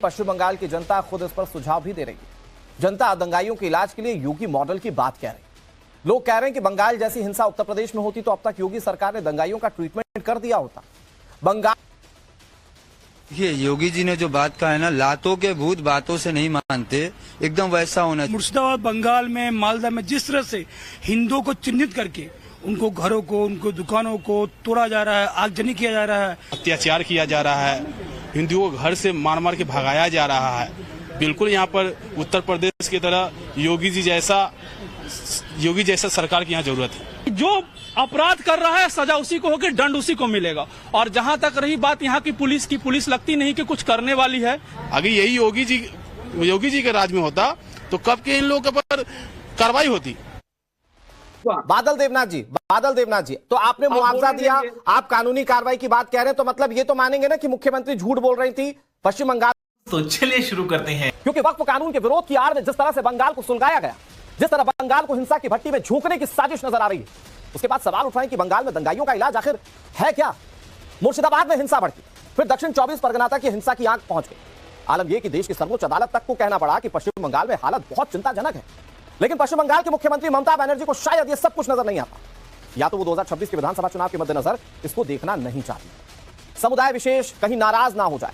पश्चिम बंगाल की जनता खुद इस पर सुझाव भी दे रही है। जनता दंगाइयों के इलाज के लिए योगी मॉडल की बात कह रही है। लोग कह रहे हैं कि बंगाल जैसी हिंसा उत्तर प्रदेश में होती तो अब तक योगी सरकार ने दंगाइयों का ट्रीटमेंट कर दिया होता। बंगाल ये योगी जी ने जो बात कहा है ना, लातों के भूत बातों से नहीं मानते, एकदम वैसा होना चाहिए। मुर्शिदाबाद बंगाल में, मालदा में जिस तरह से हिंदुओं को चिन्हित करके उनको घरों को, उनको दुकानों को तोड़ा जा रहा है, आगजनी किया जा रहा है, अत्याचार किया जा रहा है, हिंदुओं को घर से मार मार के भगाया जा रहा है। बिल्कुल यहाँ पर उत्तर प्रदेश की तरह योगी जैसा सरकार की यहाँ जरूरत है। जो अपराध कर रहा है सजा उसी को होगी, दंड उसी को मिलेगा। और जहाँ तक रही बात यहाँ की पुलिस लगती नहीं कि कुछ करने वाली है। अगर यही योगी जी के राज में होता तो कब के इन लोगों पर कार्रवाई होती। बादल देवनाथ जी, तो आपने मुआवजा दिया, आप कानूनी कार्रवाई की बात कह रहे हैं, तो मतलब ये तो मानेंगे ना कि मुख्यमंत्री झूठ बोल रही थी पश्चिम बंगाल। तो चलिए शुरू करते हैं। क्योंकि वक्फ कानून के विरोध की आड़ में जिस तरह से बंगाल को सुलगाया गया, जिस तरह बंगाल को हिंसा की भट्टी में झोंकने की साजिश नजर आ रही है, उसके बाद सवाल उठाएं कि बंगाल में दंगाइयों का इलाज आखिर है क्या। मुर्शिदाबाद में हिंसा बढ़ती, फिर दक्षिण 24 परगना तक हिंसा की आंख पहुंच गई। आलम यह कि देश की सर्वोच्च अदालत तक को कहना पड़ा कि पश्चिम बंगाल में हालत बहुत चिंताजनक है। लेकिन पश्चिम बंगाल के मुख्यमंत्री ममता बनर्जी को शायद यह सब कुछ नजर नहीं आता, या तो वो 2026 के विधानसभा चुनाव के मद्देनजर इसको देखना नहीं चाहती। समुदाय विशेष कहीं नाराज ना हो जाए,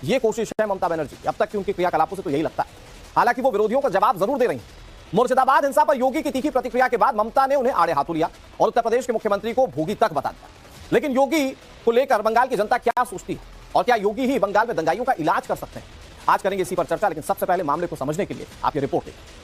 यह कोशिश है ममता बनर्जी। अब तक की उनके क्रियाकलापों से तो यही लगता है। हालांकि वो विरोधियों का जवाब जरूर दे रही हैं। मुर्शिदाबाद हिंसा पर योगी की तीखी प्रतिक्रिया के बाद ममता ने उन्हें आड़े हाथों लिया और उत्तर प्रदेश के मुख्यमंत्री को भोगी तक बता दिया। लेकिन योगी को लेकर बंगाल की जनता क्या सोचती है और क्या योगी ही बंगाल में दंगाइयों का इलाज कर सकते हैं, आज करेंगे इसी पर चर्चा। लेकिन सबसे पहले मामले को समझने के लिए आप ये रिपोर्ट देखिए।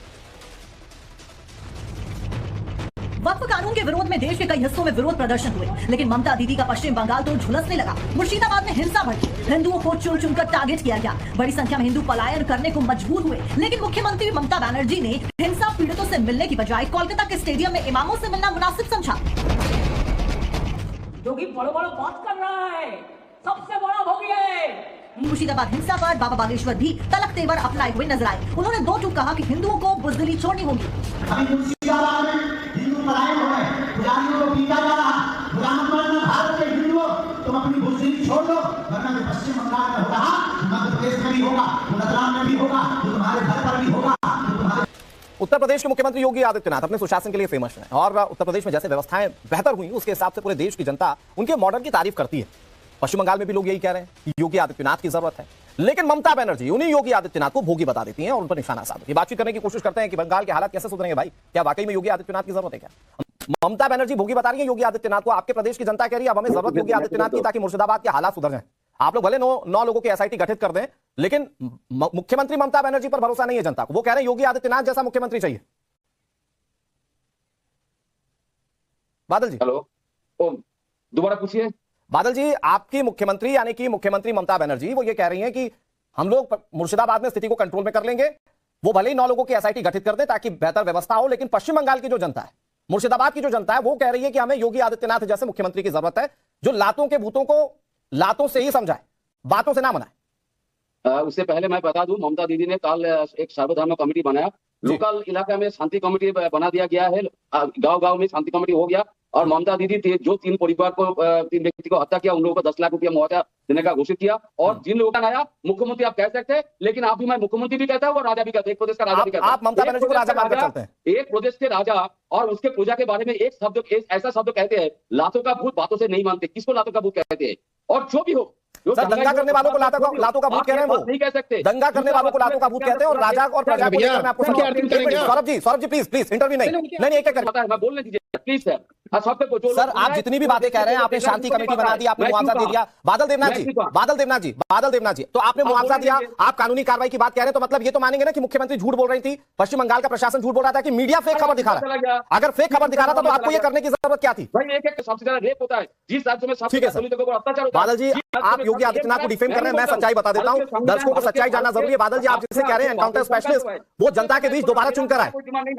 वक्फ कानून के विरोध में देश के कई हिस्सों में विरोध प्रदर्शन हुए, लेकिन ममता दीदी का पश्चिम बंगाल तो झुलसने लगा। मुर्शिदाबाद में हिंसा बढ़ी, हिंदुओं को चुन चुनकर टारगेट किया गया। बड़ी संख्या में हिंदू पलायन करने को मजबूर हुए। लेकिन मुख्यमंत्री ममता बनर्जी ने हिंसा पीड़ितों से मिलने की बजाय कोलकाता के स्टेडियम में इमामों से मिलना मुनासिब समझा। योगी बड़ा बात कर रहा है, सबसे बड़ा भोगी है। मुर्शिदाबाद हिंसा पर बाबा बागेश्वर भी तलक तेवर अपनाए हुए नजर आए। उन्होंने दो टूक कहा कि हिंदुओं को बुजदिली छोड़नी होगी। मुर्शिदाबाद में हिंदू पलायन हो रहे, पुजारियों को पीटा जा रहा, गुलाम बनना भारत के हिंदुओं, तुम अपनी बुजदिली छोड़ लो, वरना जो पश्चिम बंगाल में हो रहा, मध्य प्रदेश में भी होगा, गुजरात में भी होगा, तो तुम्हारे घर पर भी होगा। उत्तर प्रदेश के मुख्यमंत्री योगी आदित्यनाथ अपने सुशासन के लिए फेमस हैं और उत्तर प्रदेश में जैसे व्यवस्थाएं बेहतर हुई उसके हिसाब से पूरे देश की जनता उनके मॉडल की तारीफ करती है। पश्चिम बंगाल में भी लोग यही कह रहे हैं कि योगी आदित्यनाथ की जरूरत है। लेकिन ममता बनर्जी उन्हीं योगी आदित्यनाथ को भोगी बता देती हैं और उन पर निशाना साधती है। बातचीत करने की कोशिश करते हैं कि बंगाल के हालात कैसे सुधरेंगे भाई, क्या वाकई में योगी आदित्यनाथ की जरूरत है क्या। ममता बनर्जी भोगी बता रही है योगी आदित्यनाथ को, आपके प्रदेश की जनता कह रही है अब हमें जरूरत योगी आदित्यनाथ की ताकि मुर्शिदाबाद के हालात सुधर जाएं। आप लोग भले 9 लोगों की एसआईटी गठित कर दें, लेकिन मुख्यमंत्री ममता बनर्जी पर भरोसा नहीं है जनता को। वो कह रहे हैं योगी आदित्यनाथ जैसा मुख्यमंत्री चाहिए। बादल जी, हेलो, दोबारा पूछिए। बादल जी, आपकी मुख्यमंत्री यानी कि मुख्यमंत्री ममता बनर्जी वो ये कह रही हैं कि हम लोग मुर्शिदाबाद में स्थिति को कंट्रोल में कर लेंगे। वो भले ही 9 लोगों की एसआईटी गठित कर दे ताकि बेहतर व्यवस्था हो, लेकिन पश्चिम बंगाल की जो जनता है, मुर्शिदाबाद की जो जनता है, वो कह रही है कि हमें योगी आदित्यनाथ जैसे मुख्यमंत्री की जरूरत है जो लातों के भूतों को लातों से ही समझाए, बातों से ना मनाए। उससे पहले मैं बता दूं, ममता दीदी ने कल एक सर्वधर्म कमेटी बनाया। लोकल इलाका में शांति कमेटी बना दिया गया है, गांव-गांव में शांति कमेटी हो गया। और ममता दीदी जो 3 परिवार को 3 व्यक्ति को हत्या किया, उन लोगों को 10 लाख रुपया मुआवजा देने का घोषित किया। और जिन लोगों का नया मुख्यमंत्री आप कह सकते हैं, लेकिन आप भी, मैं मुख्यमंत्री भी कहता हूँ और राजा भी कहता हूँ, एक प्रदेश का राजा भी कहता हूँ। आप ममता बनर्जी को राजा मानकर चलते हैं। एक प्रदेश के राजा और उसके प्रजा के बारे में ऐसा शब्द कहते हैं, लातों का भूत बातों से नहीं मानते। किसको लातों का भूत कहते हैं? और जो भी हो, सर, दंगा करने वालों को लातों का भूत कह रहे हैं, वो नहीं कह सकते। दंगा करने वालों को लातों का भूत कहते हैं और राजा और प्रजा को लेकर मैं आपको सौरभ जी प्लीज इंटरव्यू नहीं एक करके मैं बोलने दीजिए प्लीज सर। सर, आप जितनी भी बातें कह रहे हैं, आपने शांति कमेटी बना दी, आपने मुआवजा दे दिया। बादल देवनाथ जी, तो आपने मुआवजा दिया, आप कानूनी कार्रवाई की बात कह रहे हैं, तो मतलब ये तो मानेंगे ना कि मुख्यमंत्री झूठ बोल रही थी, पश्चिम बंगाल का प्रशासन झूठ बोल रहा था कि मीडिया फेक खबर दिखा रहा है। अगर फेक खबर दिखा रहा था तो आपको ये करने की जरूरत क्या थी? सबसे ज्यादा रेप होता है जिस राज्य में। ठीक है सर। बादल जी, आप योगी आदित्यनाथ को डिफेम कर रहे हैं, मैं सच्चाई बता देता हूं, दर्शकों को सच्चाई जानना जरूरी है। बादल जी, आप जिसे कह रहे हैं एनकाउंटर स्पेशलिस्ट, वो जनता के बीच दोबारा चुनकर आए।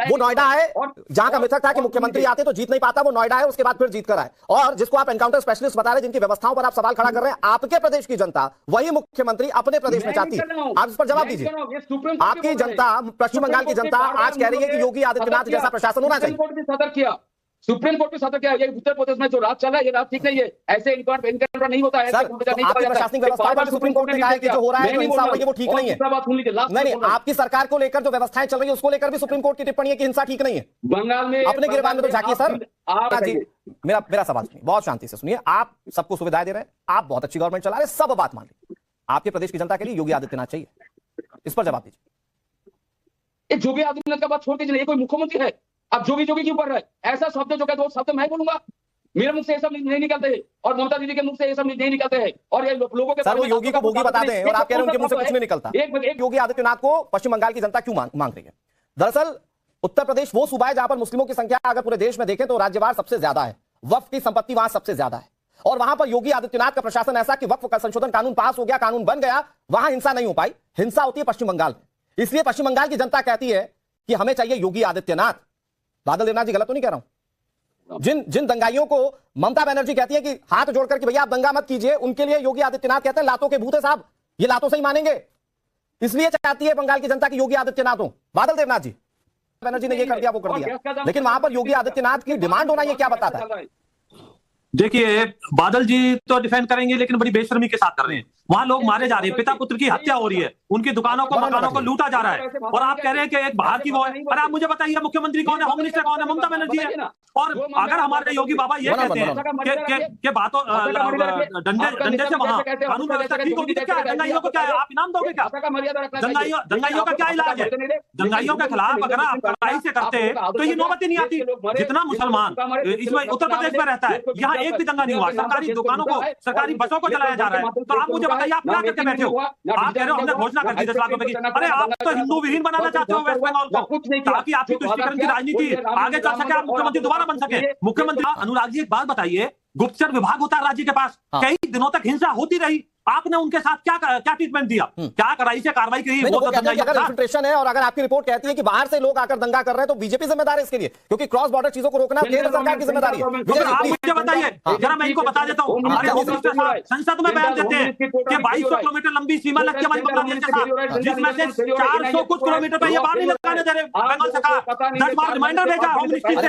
वो नोएडा है, जहां का मिथक था कि मुख्यमंत्री आते तो जीत नहीं पाता, वो नोएडा है, उसके बाद फिर जीत कर आए। और जिसको आप एनकाउंटर स्पेशलिस्ट बता रहे हैं, जिनकी व्यवस्थाओं पर आप सवाल खड़ा कर रहे हैं, आपके प्रदेश की जनता वही मुख्यमंत्री अपने प्रदेश में चाहती है। आप इस पर जवाब दीजिए। आपकी जनता, पश्चिम बंगाल की जनता आज कह रही है कि योगी आदित्यनाथ जैसा प्रशासन होना चाहिए। सुप्रीम कोर्ट के साथ क्या है? ये उत्तर प्रदेश में जो राज चल रहा है, ये राज ठीक नहीं है। ऐसे इनकाउंटर नहीं होता है। सर, आपकी प्रशासनिक व्यवस्था पर सुप्रीम कोर्ट ने कहा है कि जो हो रहा है, जो हिंसा हो रही है, वो ठीक नहीं है। बात सुन लीजिए, नहीं, आपकी सरकार को लेकर जो व्यवस्थाएं चल रही है, उसको लेकर भी सुप्रीम कोर्ट की टिप्पणी है कि हिंसा ठीक नहीं है। बंगाल में अपने गिरबान में तो झांकिए सर। मेरा सवाल सुनिए, बहुत शांति से सुनिए। आप सबको सुविधाएं दे रहे हैं, आप बहुत अच्छी गवर्नमेंट चला रहे हैं, सब बात मान ली। आपके प्रदेश की जनता के लिए योगी आदित्यनाथ चाहिए, इस पर जवाब दीजिए। योगी आदित्यनाथ का बात छोड़ दीजिए, ये कोई मुख्यमंत्री है? अब जोगी क्यों पढ़ रहा है? ऐसा शब्द जो कहते वो शब्द मैं बोलूंगा, मेरे मुख से ये सब नहीं निकलते हैं, और ममता दीदी के मुख से ये सब नहीं निकलते हैं। और ये लोगों के सर, वो योगी को भोगी बता दें, और आप कह रहे हैं उनके मुंह से कुछ नहीं निकलता। एक योगी आदित्यनाथ को पश्चिम बंगाल की जनता क्यों मांग रही है? दरअसल उत्तर प्रदेश वो सूबा है जहां पर मुस्लिमों की संख्या अगर पूरे देश में देखें तो राज्यवार सबसे ज्यादा है, वक्फ की संपत्ति वहां सबसे ज्यादा है, और वहां पर योगी आदित्यनाथ का प्रशासन ऐसा कि वक्फ संशोधन कानून पास हो गया, कानून बन गया, वहां हिंसा नहीं हो पाई। हिंसा होती है पश्चिम बंगाल में, इसलिए पश्चिम बंगाल की जनता कहती है कि हमें चाहिए योगी आदित्यनाथ। बादल देवनाथ जी, गलत तो नहीं कह रहा हूं? जिन दंगाइयों को ममता बनर्जी कहती है कि हाथ जोड़कर कि भैया आप दंगा मत कीजिए, उनके लिए योगी आदित्यनाथ कहते हैं लातों के भूत है साहब, ये लातों से ही मानेंगे। इसलिए चाहती है बंगाल की जनता की योगी आदित्यनाथ हो। बादल देवनाथ जी, बनर्जी ने ये कर दिया, वो कर दिया, लेकिन वहां पर योगी आदित्यनाथ की डिमांड होना ये क्या बताता है? देखिए, बादल जी तो डिफेंड करेंगे, लेकिन बड़ी बेशर्मी के साथ कर रहे हैं। वहां लोग मारे जा रहे हैं, पिता पुत्र की हत्या हो रही है, उनकी दुकानों को मकानों को लूटा जा रहा है, और आप कह रहे हैं कि एक बाहर की वो है। अरे आप मुझे बताइए, मुख्यमंत्री कौन है, होम मिनिस्टर कौन है? ममता बनर्जी है। और अगर हमारे योगी बाबा ये कहते हैं कि बातों डंडे से वहां कानून व्यवस्था ठीक होगी, तो क्या है? दंगाइयों को क्या है, आप इनाम दोगे क्या? दंगाइयों का क्या इलाज है? दंगाइयों के खिलाफ अगर आप कड़ाई से करते तो ये नौबत ही नहीं आती। जितना मुसलमान इसमें उत्तर प्रदेश में रहता है, यहाँ एक भी दंगा नहीं हुआ। सरकारी दुकानों को, सरकारी बसों को चलाया जा रहा है। तो आप मुझे बताइए, आप क्या करके बैठे हो? आप कह रहे हो हमने घोषणा कर दी 10 लाख रुपए की। अरे आप तो हिंदू विहीन बनाना चाहते हो वेस्ट बंगाल को, ताकि आपकी तुष्टीकरण की राजनीति आगे चल सके, आप मुख्यमंत्री दोबारा बन सके। मुख्यमंत्री अनुराग जी, एक बात बताइए, गुप्तचर विभाग होता है राज्य के पास, कई दिनों तक हिंसा होती रही, आपने उनके साथ क्या ट्रीटमेंट दिया? क्या कड़ाई से कार्रवाई की? वो तो इन्फिल्ट्रेशन है, और अगर आपकी रिपोर्ट कहती है कि बाहर से लोग आकर दंगा कर रहे हैं तो बीजेपी जिम्मेदार है इसके लिए, क्योंकि क्रॉस बॉर्डर चीजों को रोकना केंद्र सरकार की जिम्मेदारी है। आप मुझे बताइए, जरा मैं इनको बता देता हूँ। हमारे होम मिनिस्टर साहब संसद में बयान देते हैं कि 2200 किलोमीटर लंबी सीमा लगती है हमारी बांग्लादेश के साथ, जिसमें से 400 कुछ किलोमीटर पर ये बाहर नहीं लगाने दे रहे बंगाल सरकार। 10 बार रिमाइंडर भेजा होम मिनिस्ट्री से,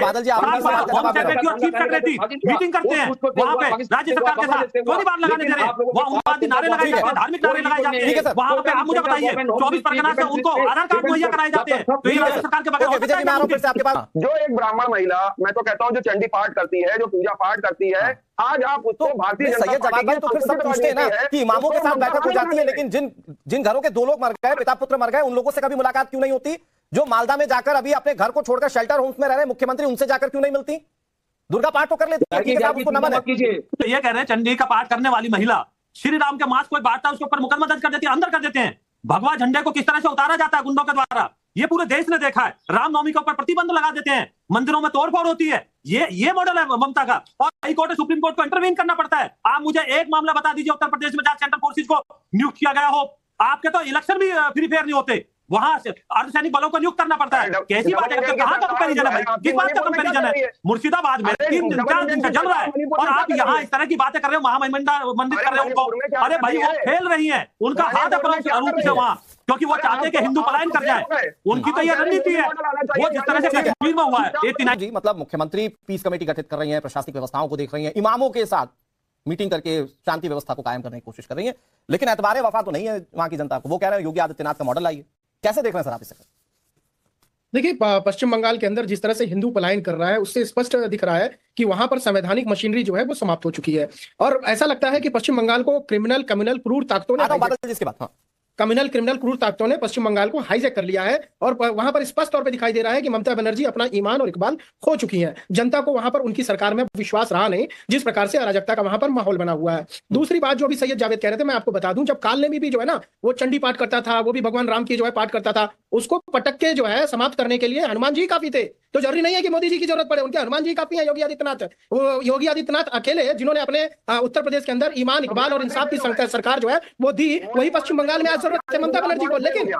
होम सेक्रेटरी और चीफ सेक्रेटरी मीटिंग करते हैं वहां पे राज्य सरकार के साथ, क्यों नहीं बार लगाने दे रहे? वहां उन्मादी नारे लगाए जाते हैं, धार्मिक नारे लगाए जाते हैं। वहां पे आप मुझे बताइए, 24 परगना से उनको आधार कार्ड मुहैया कराए जाते हैं, तो ये राज्य सरकार के बगैर? जो एक ब्राह्मण महिला, मैं तो कहता हूँ, जो चंडी पाठ करती है, जो पूजा पाठ करती है, आज आप उसको भारतीय जनता पार्टी तो फिर सब पूछते हैं ना कि इमामों के साथ बैठक हो जाती है, लेकिन जिन घरों के 2 लोग मर गए, पिता पुत्र मर गए, उन लोगों से कभी मुलाकात क्यों नहीं होती? जो मालदा में जाकर अभी अपने घर को छोड़कर शेल्टर होम्स में रह रहे मुख्यमंत्री, उनसे जाकर क्यों नहीं मिलती? दुर्गा पाठ तो कर लेती है, उसको नमन है। तो ये कह रहे हैं चंडी का पाठ करने वाली महिला श्री राम के मास कोई बांटता है उसके ऊपर मुकदमा दर्ज कर देती है, अंदर कर देते हैं। भगवा झंडे को किस तरह से उतारा जाता है गुंडों के द्वारा, ये पूरे देश ने देखा है। रामनवमी के ऊपर प्रतिबंध लगा देते हैं, मंदिरों में तोड़फोड़ होती है। ये मॉडल है ममता का, और हाई कोर्ट सुप्रीम कोर्ट को इंटरवीन करना पड़ता है। आप मुझे एक मामला बता दीजिए उत्तर प्रदेश में जहां सेंट्रल फोर्सेज को नियुक्त किया गया हो। आपके तो इलेक्शन भी फ्री फेयर नहीं होते, वहां से अर्धसैनिक बलों को नियुक्त करना पड़ता है। कैसी बात है? कहां का कंपैरिजन है? किस बात का कंपैरिजन है? मुर्शिदाबाद में 3-4 दिन से जल रहा है, और आप यहाँ इस तरह की बातें कर रहे हो, महामंडित कर रहे हो उनको। अरे भाई, वो खेल रही है, उनका हाथ है रूप से वहां, क्योंकि वो चाहते हैं कि हिंदू पलायन कर जाए। उनकी तो ये रणनीति है, वो जिस तरह से कश्मीर में हुआ है। जी, मतलब मुख्यमंत्री पीस कमेटी गठित कर रही है, प्रशासनिक व्यवस्थाओं को देख रही है, इमामों के साथ मीटिंग करके शांति व्यवस्था को कायम करने की कोशिश कर रही है, लेकिन एतबार वफा तो नहीं है वहां की जनता को। वो कह रहे हैं योगी आदित्यनाथ का मॉडल आइए, कैसे देख रहे हैं सर आप इसे? देखिए, पश्चिम बंगाल के अंदर जिस तरह से हिंदू पलायन कर रहा है, उससे स्पष्ट दिख रहा है कि वहां पर संवैधानिक मशीनरी जो है वो समाप्त हो चुकी है, और ऐसा लगता है कि पश्चिम बंगाल को क्रिमिनल क्रूर ताकतों ने कम्युनल क्रूर ताकतों ने पश्चिम बंगाल को हाईजैक कर लिया है, और वहां पर स्पष्ट तौर पे दिखाई दे रहा है कि ममता बनर्जी अपना ईमान और इकबाल खो चुकी हैं। जनता को वहां पर उनकी सरकार में विश्वास रहा नहीं, जिस प्रकार से अराजकता का वहां पर माहौल बना हुआ है। दूसरी बात जो अभी सैयद जावेद कह रहे थे, मैं आपको बता दूं, जब कालनेमी भी जो है ना वो चंडी पाठ करता था, वो भी भगवान राम की जो है पाठ करता था, उसको पटक के जो है समाप्त करने के लिए हनुमान जी काफी थे। तो जरूरी नहीं है कि मोदी जी की जरूरत पड़े, उनके हनुमान जी काफी है। योगी आदित्यनाथ अकेले जिन्होंने अपने उत्तर प्रदेश के अंदर ईमान इकबाल और इंसाफ की सरकार जो है वो दी, वही पश्चिम बंगाल में आज जरूरत है ममता बनर्जी को। लेकिन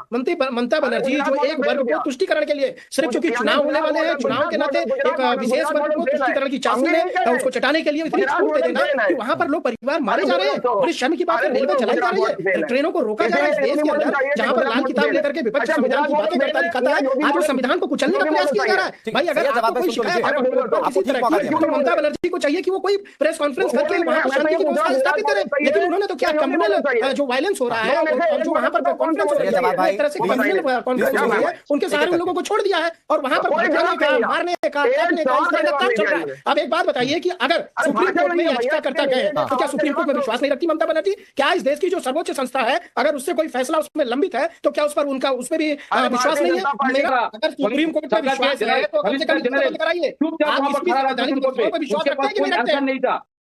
ममता बनर्जी जो एक वर्ग को तुष्टीकरण के लिए, सिर्फ चूंकि चुनाव होने वाले हैं, चुनाव के नाते एक विशेष वर्ग को तुष्टीकरण की चाशनी में उसको चटाने के लिए इतनी छूट दे देना कि वहां पर लोग परिवार मारे जा रहे हैं। बड़ी शर्म की बात है, रेलवे चलाई जा रही है, ट्रेनों को रोका जा रहा है इस देश के अंदर, जहां पर लाल किताब लेकर के विपक्ष संविधान की बातें करता दिखाता है, आज उस संविधान को कुचलने का प्रयास किया जा रहा है। भाई अगर आपको कोई शिकायत है तो ममता बनर्जी को चाहिए कि वो कोई प्रेस कॉन्फ्रेंस करके वहां पर शांति की व्यवस्था स्थापित करे, लेकिन उन्होंने तो क्या कम्युनल जो वायलेंस हो रहा है और जो वहां पर कॉन्फ्रेंस हो रही है एक तरह से कम्युनल कॉन्फ्रेंस हो रही है, उनके सहारे उन लोगों को छोड़ दिया है और वहां पर भगाने का, मारने का, काटने का इस तरह का काम चल रहा है। अब एक बात बताइए कि अगर सुप्रीम कोर्ट में याचिकाकर्ता गए तो क्या सुप्रीम कोर्ट में विश्वास नहीं रखती ममता बनर्जी? क्या इस देश की जो सर्वोच्च संस्था है अगर उससे कोई फैसला उसमें लंबित है तो क्या उस पर उनका उसमें भी विश्वास नहीं है? मेरा अगर सुप्रीम कोर्ट में विश्वास है तो कम से कम कराइए। आप इस संवैधानिक मुद्दों पर विश्वास रखते हैं कि नहीं रखते हैं?